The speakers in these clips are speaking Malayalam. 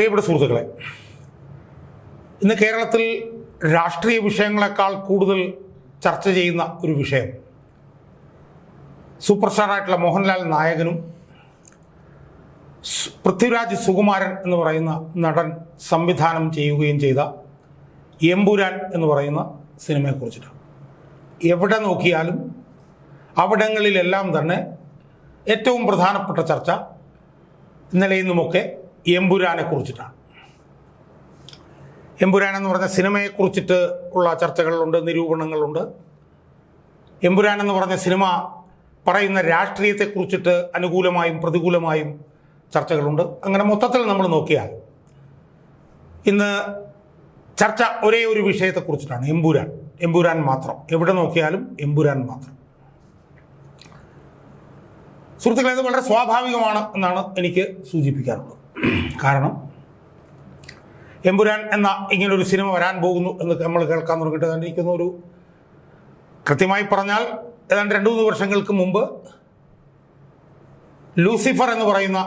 പ്രിയപ്പെട്ട സുഹൃത്തുക്കളെ, ഇന്ന് കേരളത്തിൽ രാഷ്ട്രീയ വിഷയങ്ങളെക്കാൾ കൂടുതൽ ചർച്ച ചെയ്യുന്ന ഒരു വിഷയം സൂപ്പർ സ്റ്റാറായിട്ടുള്ള മോഹൻലാൽ നായകനും പൃഥ്വിരാജ് സുകുമാരൻ എന്ന് പറയുന്ന നടൻ സംവിധാനം ചെയ്യുകയും ചെയ്ത എമ്പുരാൻ എന്ന് പറയുന്ന സിനിമയെക്കുറിച്ചിട്ടാണ്. എവിടെ നോക്കിയാലും അവിടങ്ങളിലെല്ലാം തന്നെ ഏറ്റവും പ്രധാനപ്പെട്ട ചർച്ച ഇന്നലെ ഇന്നുമൊക്കെ എമ്പുരാനെ കുറിച്ചിട്ടാണ്. എമ്പുരാൻ എന്ന് പറഞ്ഞ സിനിമയെക്കുറിച്ചിട്ട് ഉള്ള ചർച്ചകളുണ്ട്, നിരൂപണങ്ങളുണ്ട്. എമ്പുരാൻ എന്ന് പറഞ്ഞ സിനിമ പറയുന്ന രാഷ്ട്രീയത്തെക്കുറിച്ചിട്ട് അനുകൂലമായും പ്രതികൂലമായും ചർച്ചകളുണ്ട്. അങ്ങനെ മൊത്തത്തിൽ നമ്മൾ നോക്കിയാൽ ഇന്ന് ചർച്ച ഒരേ ഒരു വിഷയത്തെക്കുറിച്ചിട്ടാണ്, എമ്പുരാൻ മാത്രം. എവിടെ നോക്കിയാലും എമ്പുരാൻ മാത്രം. സുഹൃത്തുക്കളെ, ഇത് വളരെ സ്വാഭാവികമാണ് എന്നാണ് എനിക്ക് സൂചിപ്പിക്കാറുള്ളത്. കാരണം എമ്പുരാൻ എന്ന ഇങ്ങനൊരു സിനിമ വരാൻ പോകുന്നു എന്ന് നമ്മൾ കേൾക്കാൻ തുടങ്ങിയിട്ട് ഇരിക്കുന്ന ഒരു, കൃത്യമായി പറഞ്ഞാൽ ഏതാണ്ട് 2-3 വർഷങ്ങൾക്ക് മുമ്പ് ലൂസിഫർ എന്ന് പറയുന്ന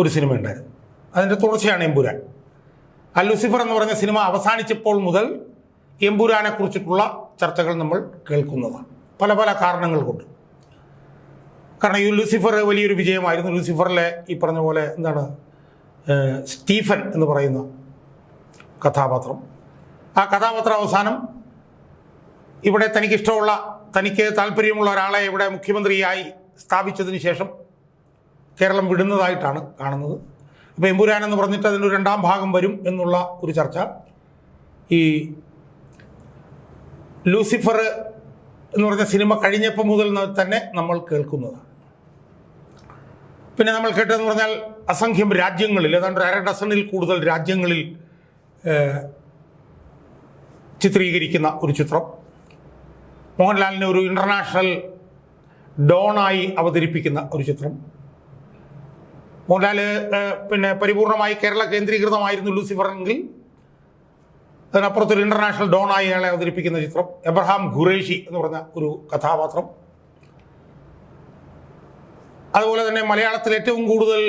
ഒരു സിനിമ ഉണ്ടായിരുന്നു. അതിൻ്റെ തുടർച്ചയാണ് എമ്പുരാൻ. ആ ലൂസിഫർ എന്ന് പറഞ്ഞ സിനിമ അവസാനിച്ചപ്പോൾ മുതൽ എമ്പുരാനെ കുറിച്ചിട്ടുള്ള ചർച്ചകൾ നമ്മൾ കേൾക്കുന്നതാണ്, പല പല കാരണങ്ങൾ കൊണ്ട്. കാരണം ഈ ലൂസിഫർ വലിയൊരു വിജയമായിരുന്നു. ലൂസിഫറിലെ ഈ പറഞ്ഞ പോലെ സ്റ്റീഫൻ എന്ന് പറയുന്ന കഥാപാത്രം, ആ കഥാപാത്രം അവസാനം ഇവിടെ തനിക്കിഷ്ടമുള്ള, തനിക്ക് താല്പര്യമുള്ള ഒരാളെ ഇവിടെ മുഖ്യമന്ത്രിയായി സ്ഥാപിച്ചതിന് ശേഷം കേരളം വിടുന്നതായിട്ടാണ് കാണുന്നത്. അപ്പോൾ എമ്പുരാൻ എന്ന് പറഞ്ഞിട്ട് അതിനൊരു 2ാം ഭാഗം വരും എന്നുള്ള ഒരു ചർച്ച ഈ ലൂസിഫർ എന്ന് പറഞ്ഞ സിനിമ കഴിഞ്ഞപ്പോൾ മുതൽ തന്നെ നമ്മൾ കേൾക്കുന്നതാണ്. പിന്നെ നമ്മൾ കേട്ടതെന്ന് പറഞ്ഞാൽ അസംഖ്യം രാജ്യങ്ങളിൽ, ഏതാണ്ട് 1/2 ഡസനിൽ കൂടുതൽ രാജ്യങ്ങളിൽ ചിത്രീകരിക്കുന്ന ഒരു ചിത്രം, മോഹൻലാലിനെ ഒരു ഇൻ്റർനാഷണൽ ഡോണായി അവതരിപ്പിക്കുന്ന ഒരു ചിത്രം. മോഹൻലാൽ പരിപൂർണമായി കേരള കേന്ദ്രീകൃതമായിരുന്നു ലൂസിഫറെങ്കിൽ അതിനപ്പുറത്തൊരു ഇൻ്റർനാഷണൽ ഡോണായി അയാളെ അവതരിപ്പിക്കുന്ന ചിത്രം. എബ്രഹാം ഖുറേഷി എന്ന് പറഞ്ഞ ഒരു കഥാപാത്രം. അതുപോലെ തന്നെ മലയാളത്തിൽ ഏറ്റവും കൂടുതൽ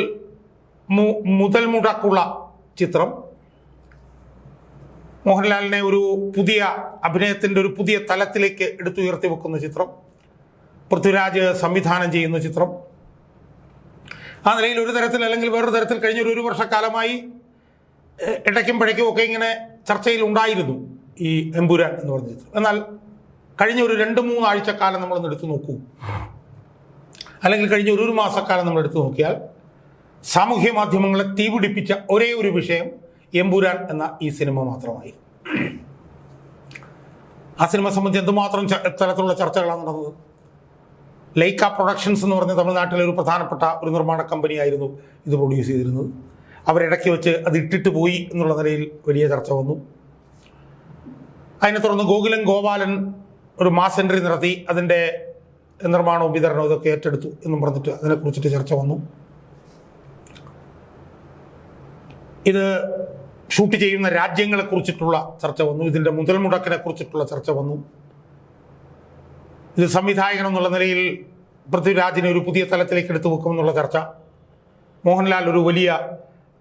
മുതൽ മുടക്കുള്ള ചിത്രം, മോഹൻലാലിനെ ഒരു പുതിയ അഭിനയത്തിൻ്റെ ഒരു പുതിയ തലത്തിലേക്ക് എടുത്തുയർത്തി വെക്കുന്ന ചിത്രം, പൃഥ്വിരാജ് സംവിധാനം ചെയ്യുന്ന ചിത്രം. ആ നിലയിൽ ഒരു തരത്തിൽ അല്ലെങ്കിൽ വേറൊരു തരത്തിൽ കഴിഞ്ഞൊരു 1 വർഷക്കാലമായി ഇടയ്ക്കും പിഴയ്ക്കും ഒക്കെ ഇങ്ങനെ ചർച്ചയിൽ ഉണ്ടായിരുന്നു ഈ എമ്പുരാൻ എന്ന് പറഞ്ഞ ചിത്രം. എന്നാൽ കഴിഞ്ഞ ഒരു 2-3 ആഴ്ചക്കാലം നമ്മളൊന്ന് എടുത്തു നോക്കൂ, അല്ലെങ്കിൽ കഴിഞ്ഞ ഒരു മാസക്കാലം നമ്മൾ എടുത്തു നോക്കിയാൽ സാമൂഹ്യ മാധ്യമങ്ങളെ തീപിടിപ്പിച്ച ഒരേ ഒരു വിഷയം എമ്പുരാൻ എന്ന ഈ സിനിമ മാത്രമായി. ആ സിനിമ സംബന്ധിച്ച് എന്തുമാത്രം തരത്തിലുള്ള ചർച്ചകളാണ് നടന്നത്. ലൈക്ക പ്രൊഡക്ഷൻസ് എന്ന് പറഞ്ഞ തമിഴ്നാട്ടിലെ ഒരു പ്രധാനപ്പെട്ട ഒരു നിർമ്മാണ കമ്പനിയായിരുന്നു ഇത് പ്രൊഡ്യൂസ് ചെയ്തിരുന്നത്. അവരിടയ്ക്ക് വെച്ച് അത് ഇട്ടിട്ട് പോയി എന്നുള്ള നിലയിൽ വലിയ ചർച്ച വന്നു. അതിനെ തുടർന്ന് ഗോകുലൻ ഗോപാലൻ ഒരു മാസ് എൻട്രി നടത്തി അതിൻ്റെ നിർമ്മാണവും വിതരണവും ഇതൊക്കെ ഏറ്റെടുത്തു എന്നും പറഞ്ഞിട്ട് അതിനെക്കുറിച്ചിട്ട് ചർച്ച വന്നു. ഇത് ഷൂട്ട് ചെയ്യുന്ന രാജ്യങ്ങളെക്കുറിച്ചിട്ടുള്ള ചർച്ച വന്നു. ഇതിൻ്റെ മുതൽ മുടക്കിനെ കുറിച്ചിട്ടുള്ള ചർച്ച വന്നു. ഇത് സംവിധായകൻ എന്നുള്ള നിലയിൽ പൃഥ്വിരാജിനെ ഒരു പുതിയ തലത്തിലേക്ക് എടുത്തു വെക്കുമെന്നുള്ള ചർച്ച. മോഹൻലാൽ ഒരു വലിയ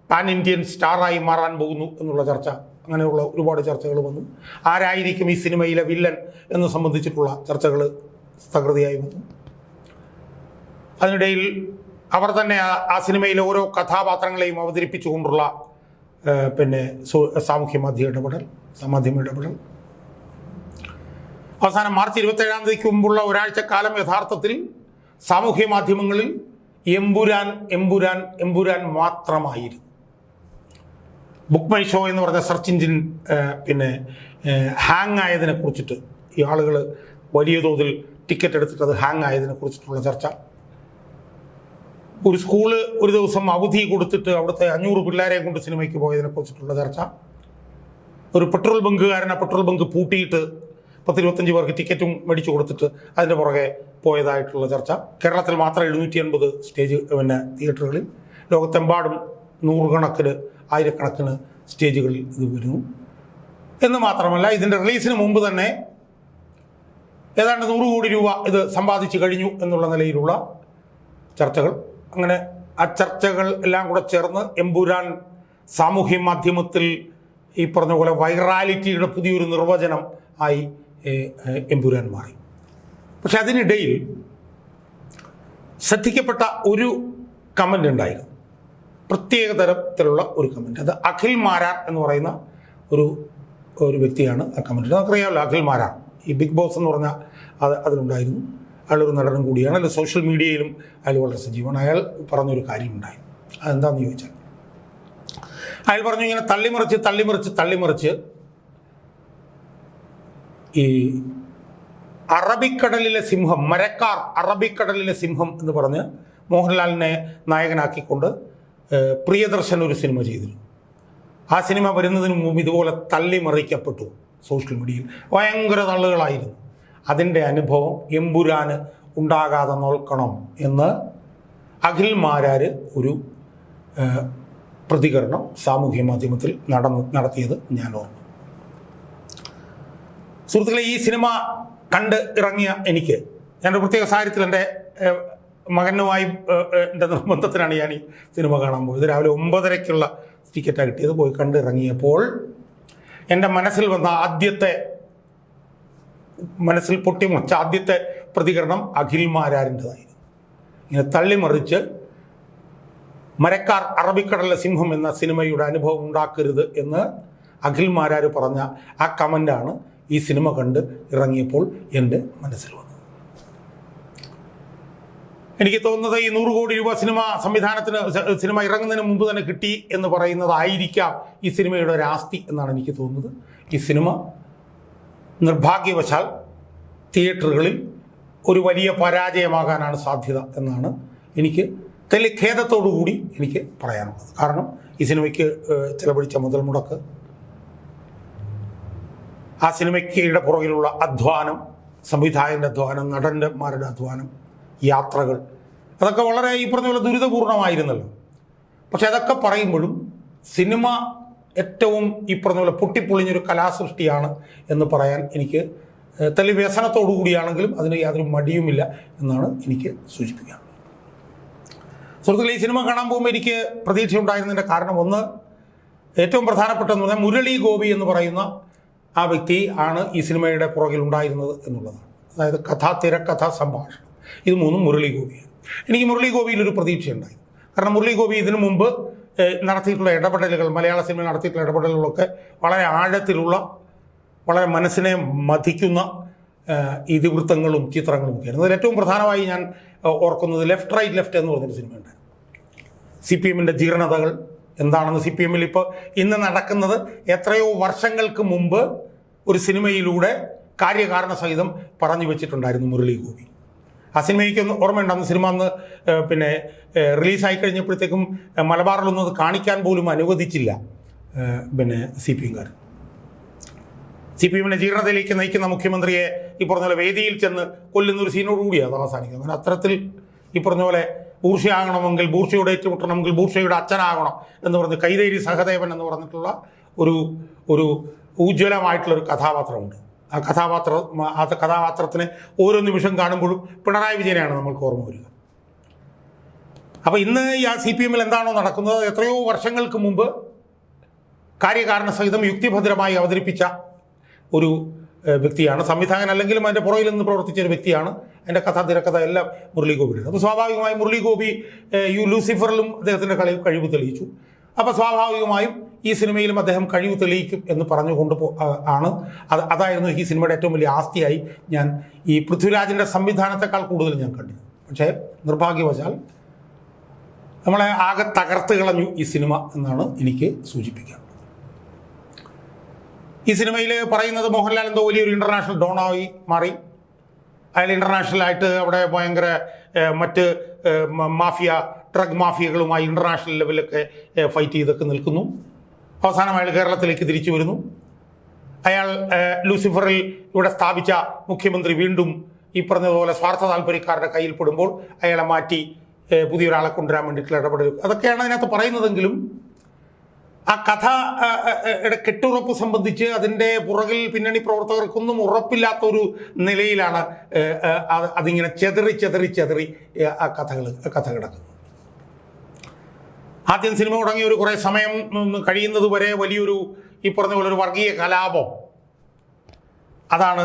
പാൻ ഇന്ത്യൻ സ്റ്റാറായി മാറാൻ പോകുന്നു എന്നുള്ള ചർച്ച. അങ്ങനെയുള്ള ഒരുപാട് ചർച്ചകൾ വന്നു. ആരായിരിക്കും ഈ സിനിമയിലെ വില്ലൻ എന്ന് സംബന്ധിച്ചിട്ടുള്ള ചർച്ചകൾ തകൃതിയായി വന്നു. അതിനിടയിൽ അവർ തന്നെ ആ സിനിമയിലെ ഓരോ കഥാപാത്രങ്ങളെയും അവതരിപ്പിച്ചുകൊണ്ടുള്ള സാമൂഹ്യ മാധ്യമ ഇടപെടൽ. അവസാനം മാർച്ച് 27-ാം തീയതിക്ക് മുമ്പുള്ള ഒരാഴ്ചക്കാലം യഥാർത്ഥത്തിൽ സാമൂഹ്യ മാധ്യമങ്ങളിൽ എമ്പുരാൻ മാത്രമായിരുന്നു. ബുക്ക് മൈ ഷോ എന്ന് പറഞ്ഞ സെർച്ച് എഞ്ചിൻ ഹാങ് ആയതിനെ കുറിച്ചിട്ട്, ഈ ആളുകൾ വലിയ തോതിൽ ടിക്കറ്റ് എടുത്തിട്ട് അത് ഹാങ് ആയതിനെ കുറിച്ചിട്ടുള്ള ചർച്ച. ഒരു സ്കൂള് ഒരു ദിവസം അവധി കൊടുത്തിട്ട് അവിടുത്തെ 500 പിള്ളേരെ കൊണ്ട് സിനിമയ്ക്ക് പോയതിനെ കുറിച്ചിട്ടുള്ള ചർച്ച. ഒരു പെട്രോൾ ബങ്കുകാരനെ പെട്രോൾ ബങ്ക് പൂട്ടിയിട്ട് 10-25 പേർക്ക് ടിക്കറ്റും മേടിച്ചു കൊടുത്തിട്ട് അതിൻ്റെ പുറകെ പോയതായിട്ടുള്ള ചർച്ച. കേരളത്തിൽ മാത്രം 780 സ്റ്റേജ് തിയേറ്ററുകളിൽ, ലോകത്തെമ്പാടും 100 കണക്കിന് 1000 കണക്കിന് സ്റ്റേജുകളിൽ ഇത് വരുന്നു എന്ന് മാത്രമല്ല, ഇതിൻ്റെ റിലീസിന് മുമ്പ് തന്നെ ഏതാണ്ട് 100 കോടി രൂപ ഇത് സമ്പാദിച്ചു കഴിഞ്ഞു എന്നുള്ള നിലയിലുള്ള ചർച്ചകൾ. അങ്ങനെ ആ ചർച്ചകൾ എല്ലാം കൂടെ ചേർന്ന് എമ്പുരാൻ സാമൂഹ്യ മാധ്യമത്തിൽ ഈ പറഞ്ഞ പോലെ വൈറാലിറ്റിയുടെ പുതിയൊരു നിർവചനം ആയി എമ്പുരാൻ മാറി. പക്ഷെ അതിനിടയിൽ ശ്രദ്ധിക്കപ്പെട്ട ഒരു കമൻ്റ് ഉണ്ടായിരുന്നു, പ്രത്യേക തരത്തിലുള്ള ഒരു കമൻറ്റ്. അത് അഖിൽ മാരാർ എന്ന് പറയുന്ന ഒരു വ്യക്തിയാണ് ആ കമൻറ്റ്. നമുക്കറിയാമല്ലോ അഖിൽ മാരാർ ഈ ബിഗ് ബോസ് എന്ന് പറഞ്ഞാൽ അതിലുണ്ടായിരുന്നു. അയാളൊരു നടനും കൂടിയാണ്. അല്ല സോഷ്യൽ മീഡിയയിലും അയാൾ വളരെ സജീവമാണ്. അയാൾ പറഞ്ഞൊരു കാര്യമുണ്ടായി. അതെന്താണെന്ന് ചോദിച്ചാൽ അയാൾ പറഞ്ഞു ഇങ്ങനെ തള്ളിമറിച്ച് ഈ അറബിക്കടലിലെ സിംഹം, മരക്കാർ അറബിക്കടലിലെ സിംഹം എന്ന് പറഞ്ഞ് മോഹൻലാലിനെ നായകനാക്കിക്കൊണ്ട് പ്രിയദർശൻ ഒരു സിനിമ ചെയ്തിരുന്നു. ആ സിനിമ വരുന്നതിന് മുമ്പ് ഇതുപോലെ തള്ളിമറിക്കപ്പെട്ടു സോഷ്യൽ മീഡിയയിൽ. ഭയങ്കര തള്ളുകളായിരുന്നു. അതിൻ്റെ അനുഭവം എമ്പുരാന് ഉണ്ടാകാതെ നോക്കണം എന്ന് അഖിൽ മാരാർ ഒരു പ്രതികരണം സാമൂഹ്യ മാധ്യമത്തിൽ നടത്തിയത് ഞാൻ ഓർമ്മ. സുഹൃത്തുക്കളെ, ഈ സിനിമ കണ്ട് ഇറങ്ങിയ എനിക്ക്, ഞാനൊരു പ്രത്യേക സാഹചര്യത്തിൽ എൻ്റെ മകനുമായി എൻ്റെ നിർബന്ധത്തിനാണ് ഞാൻ ഈ സിനിമ കാണാൻ പോയത്. രാവിലെ 9:30-ക്കുള്ള ടിക്കറ്റാണ് കിട്ടിയത്. പോയി കണ്ടിറങ്ങിയപ്പോൾ എൻ്റെ മനസ്സിൽ വന്ന മനസ്സിൽ പൊട്ടിമുറിച്ച ആദ്യത്തെ പ്രതികരണം അഖിൽ മാരാറിൻ്റെതായിരുന്നു. ഇങ്ങനെ തള്ളിമറിച്ച് മരക്കാർ അറബിക്കടലിലെ സിംഹം എന്ന സിനിമയുടെ അനുഭവം ഉണ്ടാക്കരുത് എന്ന് അഖിൽ മാരാർ പറഞ്ഞ ആ കമൻ്റാണ് ഈ സിനിമ കണ്ട് ഇറങ്ങിയപ്പോൾ എൻ്റെ മനസ്സിൽ വന്നത്. എനിക്ക് തോന്നുന്നത് ഈ 100 കോടി രൂപ സിനിമ ഇറങ്ങുന്നതിന് മുമ്പ് തന്നെ കിട്ടി എന്ന് പറയുന്നതായിരിക്കാം ഈ സിനിമയുടെ ഒരു ആസ്തി എന്നാണ് എനിക്ക് തോന്നുന്നത്. ഈ സിനിമ നിർഭാഗ്യവശാൽ തിയേറ്ററുകളിൽ ഒരു വലിയ പരാജയമാകാനാണ് സാധ്യത എന്നാണ് എനിക്ക് ഖേദത്തോടുകൂടി എനിക്ക് പറയാനുള്ളത്. കാരണം ഈ സിനിമയ്ക്ക് ചിലവഴിച്ച മുതൽ മുടക്ക്, ആ സിനിമയ്ക്കയുടെ പുറകിലുള്ള അധ്വാനം, സംവിധായകൻ്റെ അധ്വാനം, നടന്മാരുടെ അധ്വാനം, യാത്രകൾ, അതൊക്കെ വളരെ ഈ പറഞ്ഞ പോലെ ദുരിതപൂർണമായിരുന്നല്ലോ. പക്ഷെ അതൊക്കെ പറയുമ്പോഴും സിനിമ ഏറ്റവും ഈ പറഞ്ഞ പോലെ പൊട്ടിപ്പൊളിഞ്ഞൊരു കലാസൃഷ്ടിയാണ് എന്ന് പറയാൻ എനിക്ക് വ്യസനത്തോടു കൂടിയാണെങ്കിലും അതിന് യാതൊരു മടിയുമില്ല എന്നാണ് എനിക്ക് സൂചിപ്പിക്കുക. സുഹൃത്തുക്കളെ, ഈ സിനിമ കാണാൻ പോകുമ്പോൾ എനിക്ക് പ്രതീക്ഷ ഉണ്ടായിരുന്നതിൻ്റെ കാരണം, ഒന്ന് ഏറ്റവും പ്രധാനപ്പെട്ടതെന്ന് പറഞ്ഞാൽ മുരളി ഗോപി എന്ന് പറയുന്ന ആ വ്യക്തി ആണ് ഈ സിനിമയുടെ പുറകിൽ ഉണ്ടായിരുന്നത് എന്നുള്ളതാണ്. അതായത് കഥ, തിരക്കഥ, സംഭാഷണം, ഇത് മൂന്നും മുരളി ഗോപിയാണ്. എനിക്ക് മുരളി ഗോപിയിലൊരു പ്രതീക്ഷയുണ്ടായി. കാരണം മുരളി ഗോപി ഇതിനു മുമ്പ് നടത്തിയിട്ടുള്ള ഇടപെടലുകൾ, മലയാള സിനിമ നടത്തിയിട്ടുള്ള ഇടപെടലുകളൊക്കെ വളരെ ആഴത്തിലുള്ള, വളരെ മനസ്സിനെ മഥിക്കുന്ന ഇതിവൃത്തങ്ങളും ചിത്രങ്ങളും ഒക്കെയായിരുന്നു. അതിൽ ഏറ്റവും പ്രധാനമായി ഞാൻ ഓർക്കുന്നത് ലെഫ്റ്റ് റൈറ്റ് ലെഫ്റ്റ് എന്ന് പറഞ്ഞൊരു സിനിമയുണ്ട്. CPM-ൻ്റെ ജീർണതകൾ എന്താണെന്ന് CPM-ൽ ഇപ്പോൾ ഇന്ന് നടക്കുന്നത് എത്രയോ വർഷങ്ങൾക്ക് മുമ്പ് ഒരു സിനിമയിലൂടെ കാര്യകാരണ സഹിതം പറഞ്ഞു വെച്ചിട്ടുണ്ടായിരുന്നു മുരളി ഗോപി. ആ സിനിമയ്ക്ക് ഓർമ്മയുണ്ട്, അന്ന് സിനിമ അന്ന് റിലീസായി കഴിഞ്ഞപ്പോഴത്തേക്കും മലബാറിലൊന്നും അത് കാണിക്കാൻ പോലും അനുവദിച്ചില്ല CPM-കാർ. CPM-നെ ജീർണതയിലേക്ക് നയിക്കുന്ന മുഖ്യമന്ത്രിയെ ഈ പറഞ്ഞ പോലെ വേദിയിൽ ചെന്ന് കൊല്ലുന്നൊരു സീനോട് കൂടിയാണ് അത് അവസാനിക്കുന്നത്. അങ്ങനെ അത്തരത്തിൽ ഈ പറഞ്ഞ പോലെ ബൂർഷയാകണമെങ്കിൽ, ബൂർഷയോട് ഏറ്റുമുട്ടണമെങ്കിൽ ബൂർഷയുടെ അച്ഛനാകണം എന്ന് പറഞ്ഞ് കൈതേരി സഹദേവൻ എന്ന് പറഞ്ഞിട്ടുള്ള ഒരു ഉജ്ജ്വലമായിട്ടുള്ളൊരു കഥാപാത്രമുണ്ട്. ആ കഥാപാത്രത്തിന് ഓരോ നിമിഷം കാണുമ്പോഴും പിണറായി വിജയനെയാണ് നമ്മൾക്ക് ഓർമ്മ വരിക. അപ്പോൾ ഇന്ന് ഈ CPM-ൽ എന്താണോ നടക്കുന്നത്, എത്രയോ വർഷങ്ങൾക്ക് മുമ്പ് കാര്യകാരണ സഹിതം യുക്തിഭദ്രമായി അവതരിപ്പിച്ച ഒരു വ്യക്തിയാണ്. സംവിധായകൻ അല്ലെങ്കിലും അതിൻ്റെ പുറകിൽ നിന്ന് പ്രവർത്തിച്ച ഒരു വ്യക്തിയാണ്. അതിൻ്റെ കഥ, തിരക്കഥ എല്ലാം മുരളി ഗോപിയുടെ. അപ്പോൾ സ്വാഭാവികമായും മുരളി ഗോപി ലൂസിഫറിലും അദ്ദേഹത്തിൻ്റെ കഴിവ് തെളിയിച്ചു. അപ്പോൾ സ്വാഭാവികമായും ഈ സിനിമയിലും അദ്ദേഹം കഴിവ് തെളിയിക്കും എന്ന് പറഞ്ഞുകൊണ്ട് അതായിരുന്നു ഈ സിനിമയുടെ ഏറ്റവും വലിയ ആസ്തിയായി ഞാൻ ഈ പൃഥ്വിരാജിൻ്റെ സംവിധാനത്തെക്കാൾ കൂടുതൽ ഞാൻ കണ്ടിരുന്നു. പക്ഷേ നിർഭാഗ്യവശാൽ നമ്മളെ ആകെ തകർത്ത് കളഞ്ഞു ഈ സിനിമ എന്നാണ് എനിക്ക് സൂചിപ്പിക്കുക. ഈ സിനിമയിൽ പറയുന്നത് മോഹൻലാൽ എന്തോ വലിയൊരു ഇൻ്റർനാഷണൽ ഡോണായി മാറി. അയാൾ ഇൻ്റർനാഷണലായിട്ട് അവിടെ ഭയങ്കര മറ്റ് ഡ്രഗ് മാഫിയകളുമായി ഇൻ്റർനാഷണൽ ലെവലൊക്കെ ഫൈറ്റ് ചെയ്തൊക്കെ നിൽക്കുന്നു. അവസാനം അയാൾ കേരളത്തിലേക്ക് തിരിച്ചു വരുന്നു. അയാൾ ലൂസിഫറിൽ ഇവിടെ സ്ഥാപിച്ച മുഖ്യമന്ത്രി വീണ്ടും ഈ പറഞ്ഞതുപോലെ സ്വാർത്ഥ താല്പര്യക്കാരുടെ കയ്യിൽ പെടുമ്പോൾ അയാളെ മാറ്റി പുതിയൊരാളെ കൊണ്ടുവരാൻ വേണ്ടിയിട്ടുള്ള ഇടപെടൽ, അതൊക്കെയാണ് അതിനകത്ത് പറയുന്നതെങ്കിലും ആ കഥയുടെ കെട്ടുറപ്പ് സംബന്ധിച്ച് അതിൻ്റെ പുറകിൽ പിന്നണി പ്രവർത്തകർക്കൊന്നും ഉറപ്പില്ലാത്തൊരു നിലയിലാണ് അതിങ്ങനെ ചെതറി ആ കഥ കിടക്കുന്നത്. ആദ്യം സിനിമ തുടങ്ങിയ ഒരു കുറേ സമയം കഴിയുന്നത് വരെ വലിയൊരു ഈ പറഞ്ഞ പോലെ ഒരു വർഗീയ കലാപം, അതാണ്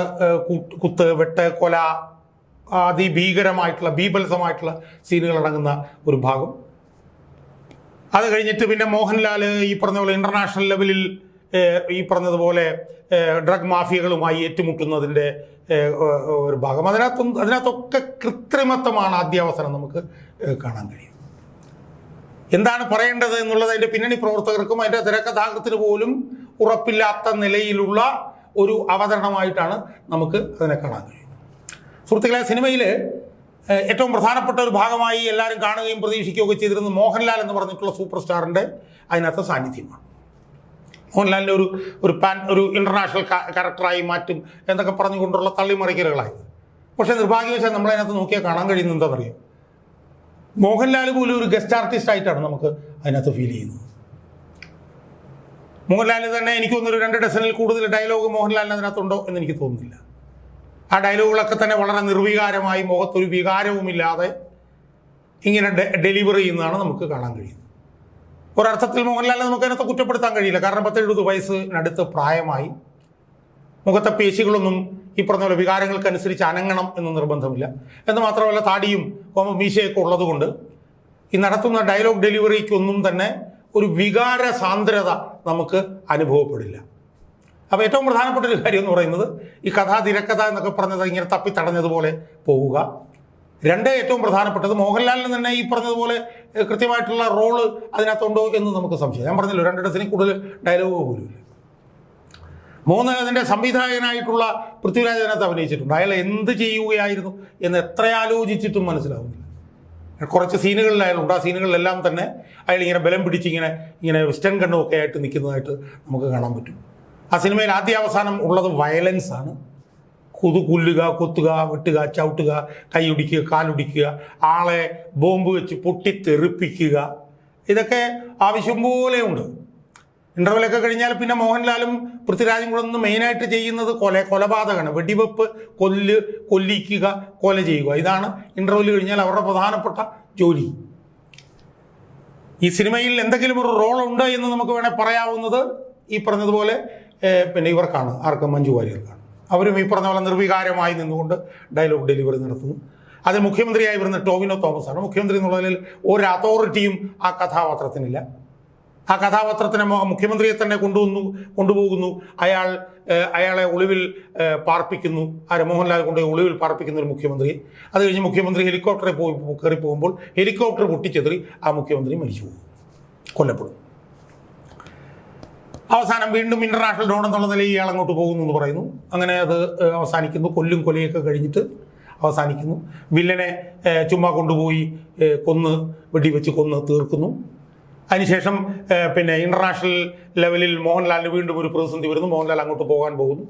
കുത്ത്, വെട്ട്, കൊല, അതിഭീകരമായിട്ടുള്ള ബീഭത്സമായിട്ടുള്ള സീനുകൾ അടങ്ങുന്ന ഒരു ഭാഗം. അത് കഴിഞ്ഞിട്ട് പിന്നെ മോഹൻലാൽ ഈ പറഞ്ഞ പോലെ ഇൻ്റർനാഷണൽ ലെവലിൽ ഈ പറഞ്ഞതുപോലെ ഡ്രഗ് മാഫിയകളുമായി ഏറ്റുമുട്ടുന്നതിൻ്റെ ഒരു ഭാഗം. അതിനകത്തൊക്കെ കൃത്രിമത്വമാണ് ആദ്യാവസാനം നമുക്ക് കാണാൻ കഴിയും. എന്താണ് പറയേണ്ടത് എന്നുള്ളത് അതിൻ്റെ പിന്നണി പ്രവർത്തകർക്കും അതിൻ്റെ തിരക്കഥാകൃത്തിന് പോലും ഉറപ്പില്ലാത്ത നിലയിലുള്ള ഒരു അവതരണമായിട്ടാണ് നമുക്ക് അതിനെ കാണാൻ കഴിയുന്നത്. സുഹൃത്തുക്കളെ, സിനിമയിൽ ഏറ്റവും പ്രധാനപ്പെട്ട ഒരു ഭാഗമായി എല്ലാവരും കാണുകയും പ്രതീക്ഷിക്കുകയൊക്കെ ചെയ്തിരുന്നത് മോഹൻലാൽ എന്ന് പറഞ്ഞിട്ടുള്ള സൂപ്പർ സ്റ്റാറിൻ്റെ അതിനകത്ത് സാന്നിധ്യമാണ്. മോഹൻലാലിൻ്റെ ഒരു ഇൻ്റർനാഷണൽ ക്യാരക്ടറായി മാറ്റും എന്നൊക്കെ പറഞ്ഞുകൊണ്ടുള്ള തള്ളിമറിക്കലുകളായിരുന്നു. പക്ഷേ നിർഭാഗ്യവശാൽ നമ്മളതിനകത്ത് നോക്കിയാൽ കാണാൻ കഴിയുന്നത് എന്താണെന്നറിയാം, മോഹൻലാൽ പോലും ഒരു ഗസ്റ്റ് ആർട്ടിസ്റ്റ് ആയിട്ടാണ് നമുക്ക് അതിനകത്ത് ഫീൽ ചെയ്യുന്നത്. മോഹൻലാൽ തന്നെ എനിക്ക് തോന്നുന്നു 2 ഡസനിൽ കൂടുതൽ ഡയലോഗ് മോഹൻലാലിന് അതിനകത്തുണ്ടോ എന്ന് എനിക്ക് തോന്നുന്നില്ല. ആ ഡയലോഗുകളൊക്കെ തന്നെ വളരെ നിർവികാരമായി, മുഖത്തൊരു വികാരവുമില്ലാതെ ഇങ്ങനെ ഡെലിവർ ചെയ്യുന്നതാണ് നമുക്ക് കാണാൻ കഴിയുന്നത്. ഒരർത്ഥത്തിൽ മോഹൻലാലിനെ നമുക്ക് അതിനകത്ത് കുറ്റപ്പെടുത്താൻ കഴിയില്ല. കാരണം 10-70 വയസ്സിനടുത്ത് പ്രായമായി, മുഖത്തെ പേശികളൊന്നും ഈ പറഞ്ഞ പോലെ വികാരങ്ങൾക്കനുസരിച്ച് അനങ്ങണം എന്ന് നിർബന്ധമില്ല. എന്ന് മാത്രമല്ല താടിയും മീശയൊക്കെ ഉള്ളതുകൊണ്ട് ഈ നടത്തുന്ന ഡയലോഗ് ഡെലിവറിക്കൊന്നും തന്നെ ഒരു വികാര സാന്ദ്രത നമുക്ക് അനുഭവപ്പെടില്ല. അപ്പോൾ ഏറ്റവും പ്രധാനപ്പെട്ട ഒരു കാര്യം എന്ന് പറയുന്നത് ഈ തിരക്കഥ എന്നൊക്കെ പറഞ്ഞത് ഇങ്ങനെ തപ്പിത്തടഞ്ഞതുപോലെ പോവുക. 2, ഏറ്റവും പ്രധാനപ്പെട്ടത് മോഹൻലാലിന് തന്നെ ഈ പറഞ്ഞതുപോലെ കൃത്യമായിട്ടുള്ള റോള് അതിനകത്തുണ്ടോ എന്ന് നമുക്ക് സംശയം. ഞാൻ പറഞ്ഞല്ലോ 2 ഡസനിൽ കൂടുതൽ ഡയലോഗ് പോലുമില്ല. 3, അതിൻ്റെ സംവിധായകനായിട്ടുള്ള പൃഥ്വിരാജ് അതിനകത്ത് അഭിനയിച്ചിട്ടുണ്ട്. അയാൾ എന്ത് ചെയ്യുകയായിരുന്നു എന്ന് എത്ര ആലോചിച്ചിട്ടും മനസ്സിലാവുന്നില്ല. കുറച്ച് സീനുകളിൽ അയാളുണ്ട്. ആ സീനുകളിലെല്ലാം തന്നെ അയാൾ ഇങ്ങനെ ബലം പിടിച്ച് ഇങ്ങനെ വെസ്റ്റേൺ കണ്ണുമൊക്കെ ആയിട്ട് നിൽക്കുന്നതായിട്ട് നമുക്ക് കാണാൻ പറ്റും. ആ സിനിമയിൽ ആദ്യാവസാനം ഉള്ളത് വയലൻസാണ്. കൊല്ലുക, കൊത്തുക, വെട്ടുക, ചവിട്ടുക, കൈയൊടിക്കുക, കാലൊടിക്കുക, ആളെ ബോംബ് വെച്ച് പൊട്ടിത്തെറിപ്പിക്കുക, ഇതൊക്കെ ആവശ്യം പോലെയുണ്ട്. ഇൻ്റർവെല്ലൊക്കെ കഴിഞ്ഞാൽ പിന്നെ മോഹൻലാലും പൃഥ്വിരാജും കൂടെ ഒന്ന് മെയിനായിട്ട് ചെയ്യുന്നത് കൊലപാതകമാണ്. വെടിവെപ്പ്, കൊല്ലിക്കുക, കൊല ചെയ്യുക. ഇതാണ് ഇൻ്റർവെല് കഴിഞ്ഞാൽ അവരുടെ പ്രധാനപ്പെട്ട ജോലി. ഈ സിനിമയിൽ എന്തെങ്കിലും ഒരു റോളുണ്ട് എന്ന് നമുക്ക് വേണേൽ പറയാവുന്നത് ഈ പറഞ്ഞതുപോലെ പിന്നെ ഇവർക്കാണ്, ആർക്കും മഞ്ജു വാര്യർക്കാണ്. അവരും ഈ പറഞ്ഞ പോലെ നിർവികാരമായി നിന്നുകൊണ്ട് ഡയലോഗ് ഡെലിവറി നടത്തുന്നു. അതിൽ മുഖ്യമന്ത്രിയായി വരുന്ന ടോവിനോ തോമസാണ്. മുഖ്യമന്ത്രി എന്നുള്ളതിൽ ഒരു അതോറിറ്റിയും ആ കഥാപാത്രത്തിനില്ല. ആ കഥാപാത്രത്തിനെ മുഖ്യമന്ത്രിയെ തന്നെ കൊണ്ടുപോകുന്നു. അയാളെ ഒളിവിൽ പാർപ്പിക്കുന്നു. മോഹൻലാൽ കൊണ്ടുപോയി ഒളിവിൽ പാർപ്പിക്കുന്ന ഒരു മുഖ്യമന്ത്രി. അത് കഴിഞ്ഞ് മുഖ്യമന്ത്രി ഹെലികോപ്റ്ററിൽ കയറി പോകുമ്പോൾ ഹെലികോപ്റ്റർ പൊട്ടിച്ചെറി ആ മുഖ്യമന്ത്രി മരിച്ചു പോകും, കൊല്ലപ്പെടും. അവസാനം വീണ്ടും ഇൻ്റർനാഷണൽ ഡോൺ എന്നുള്ള നിലയിൽ ഇയാൾ അങ്ങോട്ട് പോകുന്നു എന്ന് പറയുന്നു. അങ്ങനെ അത് അവസാനിക്കുന്നു. കൊലയൊക്കെ കഴിഞ്ഞിട്ട് അവസാനിക്കുന്നു. വില്ലനെ ചുമ്മാ കൊണ്ടുപോയി വെടിവെച്ച് കൊന്ന് തീർക്കുന്നു. അതിനുശേഷം പിന്നെ ഇൻ്റർനാഷണൽ ലെവലിൽ മോഹൻലാലിന് വീണ്ടും ഒരു പ്രതിസന്ധി വരുന്നു. മോഹൻലാൽ അങ്ങോട്ട് പോകാൻ പോകുന്നു.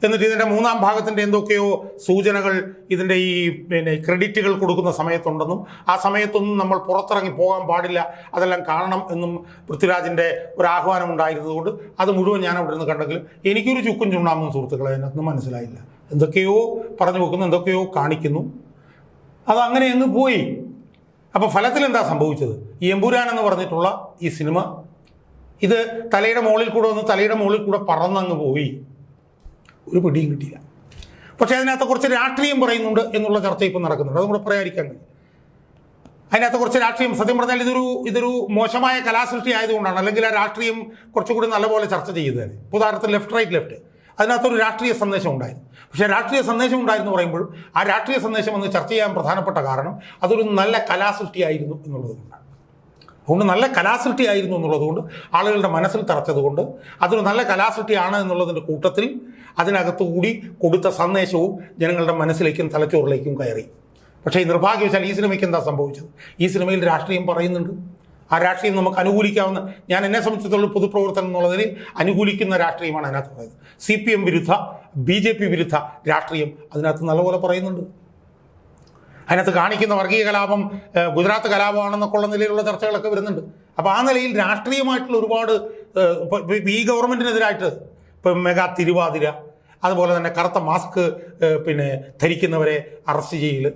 എന്നിട്ട് ഇതിൻ്റെ 3-ാം ഭാഗത്തിൻ്റെ എന്തൊക്കെയോ സൂചനകൾ ഇതിൻ്റെ ഈ പിന്നെ ക്രെഡിറ്റുകൾ കൊടുക്കുന്ന സമയത്തുണ്ടെന്നും ആ സമയത്തൊന്നും നമ്മൾ പുറത്തിറങ്ങി പോകാൻ പാടില്ല, അതെല്ലാം കാണണം എന്നും പൃഥ്വിരാജിൻ്റെ ഒരു ആഹ്വാനം ഉണ്ടായിരുന്നതുകൊണ്ട് അത് മുഴുവൻ ഞാൻ അവിടെ നിന്ന് കണ്ടെങ്കിലും എനിക്കൊരു ചുക്കും ചുണ്ണാമും സുഹൃത്തുക്കളെ അതിനകത്ത് മനസ്സിലായില്ല. എന്തൊക്കെയോ പറഞ്ഞു വെക്കുന്നു, എന്തൊക്കെയോ കാണിക്കുന്നു, അതങ്ങനെ അങ്ങ് പോയി. അപ്പോൾ ഫലത്തിൽ എന്താ സംഭവിച്ചത്? ഈ എമ്പുരാൻ എന്ന് പറഞ്ഞിട്ടുള്ള ഈ സിനിമ ഇത് തലയുടെ മുകളിൽ കൂടെ പറന്നങ്ങ് പോയി, ഒരു പിടിയും കിട്ടിയില്ല. പക്ഷേ അതിനകത്ത് കുറച്ച് രാഷ്ട്രീയം പറയുന്നുണ്ട് എന്നുള്ള ചർച്ച ഇപ്പം നടക്കുന്നുണ്ട്. അതും കൂടെ പറയാതിരിക്കാൻ കഴിയും. അതിനകത്ത് കുറച്ച് രാഷ്ട്രീയം, സത്യം പറഞ്ഞാൽ ഇതൊരു മോശമായ കലാസൃഷ്ടി ആയതുകൊണ്ടാണ്. അല്ലെങ്കിൽ ആ രാഷ്ട്രീയം കുറച്ചുകൂടി നല്ലപോലെ ചർച്ച ചെയ്തത്. ഉദാഹരണത്തിന് ലെഫ്റ്റ് അതിനകത്തൊരു രാഷ്ട്രീയ സന്ദേശം ഉണ്ടായിരുന്നു. പക്ഷേ രാഷ്ട്രീയ സന്ദേശം ഉണ്ടായിരുന്നു പറയുമ്പോഴും ആ രാഷ്ട്രീയ സന്ദേശം ഒന്ന് ചർച്ച ചെയ്യാൻ പ്രധാനപ്പെട്ട കാരണം അതൊരു നല്ല കലാസൃഷ്ടിയായിരുന്നു എന്നുള്ളതുകൊണ്ടാണ്. അതുകൊണ്ട് നല്ല കലാസൃഷ്ടിയായിരുന്നു എന്നുള്ളതുകൊണ്ട് ആളുകളുടെ മനസ്സിൽ തറച്ചതുകൊണ്ട് അതൊരു നല്ല കലാസൃഷ്ടിയാണ് എന്നുള്ളതിൻ്റെ കൂട്ടത്തിൽ അതിനകത്തുകൂടി കൊടുത്ത സന്ദേശവും ജനങ്ങളുടെ മനസ്സിലേക്കും തലച്ചോറിലേക്കും കയറി. പക്ഷേ ഈ നിർഭാഗ്യവശാൽ ഈ സിനിമയ്ക്ക് എന്താ സംഭവിച്ചത്? ഈ സിനിമയിൽ രാഷ്ട്രീയം പറയുന്നുണ്ട്. ആ രാഷ്ട്രീയം നമുക്ക് അനുകൂലിക്കാവുന്ന, ഞാൻ എന്നെ സംബന്ധിച്ചിടത്തോളം പൊതുപ്രവർത്തനം എന്നുള്ളതിൽ അനുകൂലിക്കുന്ന രാഷ്ട്രീയമാണ് അതിനകത്ത് പറയുന്നത്. CPM വിരുദ്ധ, BJP വിരുദ്ധ രാഷ്ട്രീയം അതിനകത്ത് നല്ലപോലെ പറയുന്നുണ്ട്. അതിനകത്ത് കാണിക്കുന്ന വർഗീയ കലാപം ഗുജറാത്ത് കലാപമാണെന്നൊക്കെ ഉള്ള നിലയിലുള്ള ചർച്ചകളൊക്കെ വരുന്നുണ്ട്. അപ്പോൾ ആ നിലയിൽ രാഷ്ട്രീയമായിട്ടുള്ള ഒരുപാട് ഈ ഗവൺമെൻറ്റിനെതിരായിട്ട് ഇപ്പം മെഗാ തിരുവാതിര, അതുപോലെ തന്നെ കറുത്ത മാസ്ക് പിന്നെ ധരിക്കുന്നവരെ അറസ്റ്റ് ചെയ്യൽ,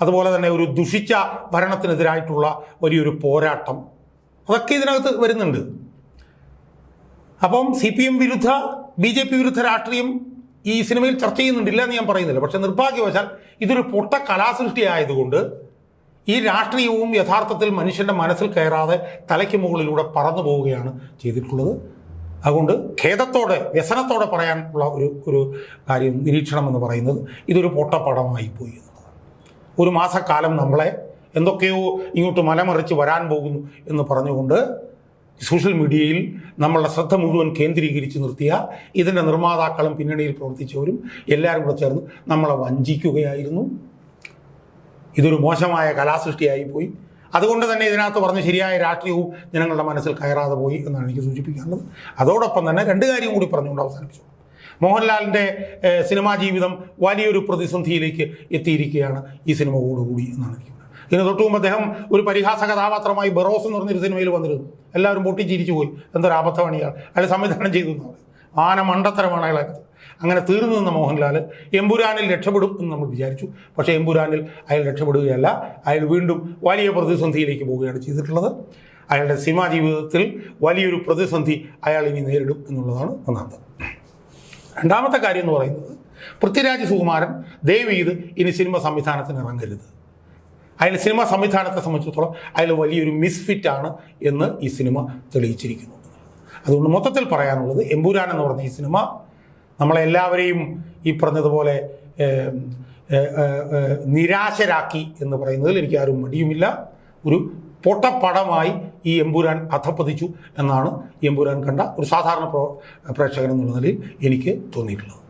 അതുപോലെ തന്നെ ഒരു ദുഷിച്ച ഭരണത്തിനെതിരായിട്ടുള്ള വലിയൊരു പോരാട്ടം, അതൊക്കെ ഇതിനകത്ത് വരുന്നുണ്ട്. അപ്പം CPM വിരുദ്ധ BJP വിരുദ്ധ രാഷ്ട്രീയം ഈ സിനിമയിൽ ചർച്ച ചെയ്യുന്നുണ്ടില്ല എന്ന് ഞാൻ പറയുന്നില്ല. പക്ഷെ നിർഭാഗ്യവശാൽ ഇതൊരു പൊട്ട കലാസൃഷ്ടി ആയതുകൊണ്ട് ഈ രാഷ്ട്രീയവും യഥാർത്ഥത്തിൽ മനുഷ്യൻ്റെ മനസ്സിൽ കയറാതെ തലയ്ക്ക് മുകളിലൂടെ പറന്നു പോവുകയാണ് ചെയ്തിട്ടുള്ളത്. അതുകൊണ്ട് ഖേദത്തോടെ വ്യസനത്തോടെ പറയാനുള്ള ഒരു കാര്യം, നിരീക്ഷണം എന്ന് പറയുന്നത് ഇതൊരു പൊട്ടപ്പടമായി പോയി എന്നുള്ളതാണ്. ഒരു മാസക്കാലം നമ്മളെ എന്തൊക്കെയോ ഇങ്ങോട്ട് മലമറിച്ച് വരാൻ പോകുന്നു എന്ന് പറഞ്ഞുകൊണ്ട് സോഷ്യൽ മീഡിയയിൽ നമ്മളുടെ ശ്രദ്ധ മുഴുവൻ കേന്ദ്രീകരിച്ച് നിർത്തിയ ഇതിൻ്റെ നിർമ്മാതാക്കളും പിന്നണിയിൽ പ്രവർത്തിച്ചവരും എല്ലാവരും കൂടെ ചേർന്ന് നമ്മളെ വഞ്ചിക്കുകയായിരുന്നു. ഇതൊരു മോശമായ കലാസൃഷ്ടിയായി പോയി. അതുകൊണ്ട് തന്നെ ഇതിനകത്ത് പറഞ്ഞ് ശരിയായ രാഷ്ട്രീയവും ജനങ്ങളുടെ മനസ്സിൽ കയറാതെ പോയി എന്നാണ് എനിക്ക് സൂചിപ്പിക്കാനുള്ളത്. അതോടൊപ്പം തന്നെ രണ്ട് കാര്യം കൂടി പറഞ്ഞുകൊണ്ട് അവസാനിപ്പിച്ചു. മോഹൻലാലിൻ്റെ സിനിമാ ജീവിതം വലിയൊരു പ്രതിസന്ധിയിലേക്ക് എത്തിയിരിക്കുകയാണ് ഈ സിനിമയോടുകൂടി എന്നാണ് എനിക്ക്. ഇതിന് തൊട്ട് മുമ്പ് അദ്ദേഹം ഒരു പരിഹാസ കഥാപാത്രമായി ബറോസ് എന്ന് പറഞ്ഞൊരു സിനിമയിൽ വന്നിരുന്നു. എല്ലാവരും പൊട്ടിച്ചിരിച്ചു പോയി, എന്തൊരു അബദ്ധമണിയാണ് അയാൾ സംവിധാനം ചെയ്തു എന്ന് പറയും. ആന മണ്ടത്തരമാണ് അയാളത്. അങ്ങനെ തീർന്നു നിന്ന മോഹൻലാൽ എമ്പുരാനിൽ രക്ഷപ്പെടും എന്ന് നമ്മൾ വിചാരിച്ചു. പക്ഷേ എമ്പുരാനിൽ അയാൾ രക്ഷപ്പെടുകയല്ല, അയാൾ വീണ്ടും വലിയ പ്രതിസന്ധിയിലേക്ക് പോവുകയാണ് ചെയ്തിട്ടുള്ളത്. അയാളുടെ സിനിമാ ജീവിതത്തിൽ വലിയൊരു പ്രതിസന്ധി അയാൾ ഇനി നേരിടും എന്നുള്ളതാണ് ഒന്നാമത്. രണ്ടാമത്തെ കാര്യം എന്ന് പറയുന്നത്, പൃഥ്വിരാജ് സുകുമാരൻ ദയവ് ചെയ്ത് ഇനി സിനിമ സംവിധാനത്തിന് ഇറങ്ങരുത്. അയാൾ സിനിമ സംവിധാനത്തെ സംബന്ധിച്ചിടത്തോളം അയാൾ വലിയൊരു മിസ്ഫിറ്റാണ് എന്ന് ഈ സിനിമ തെളിയിച്ചിരിക്കുന്നു. അതുകൊണ്ട് മൊത്തത്തിൽ പറയാനുള്ളത്, എമ്പുരാൻ എന്ന് പറഞ്ഞ ഈ സിനിമ നമ്മളെല്ലാവരെയും ഈ പറഞ്ഞതുപോലെ നിരാശരാക്കി എന്ന് പറയുന്നതിൽ എനിക്ക് ആരും മടിയുമില്ല. ഒരു പൊട്ടപ്പടമായി ഈ എമ്പുരാൻ അധപ്പതിച്ചു എന്നാണ് എമ്പുരാൻ കണ്ട ഒരു സാധാരണ പ്രേക്ഷകൻ എന്നുള്ള നിലയിൽ എനിക്ക് തോന്നിയിട്ടുള്ളത്.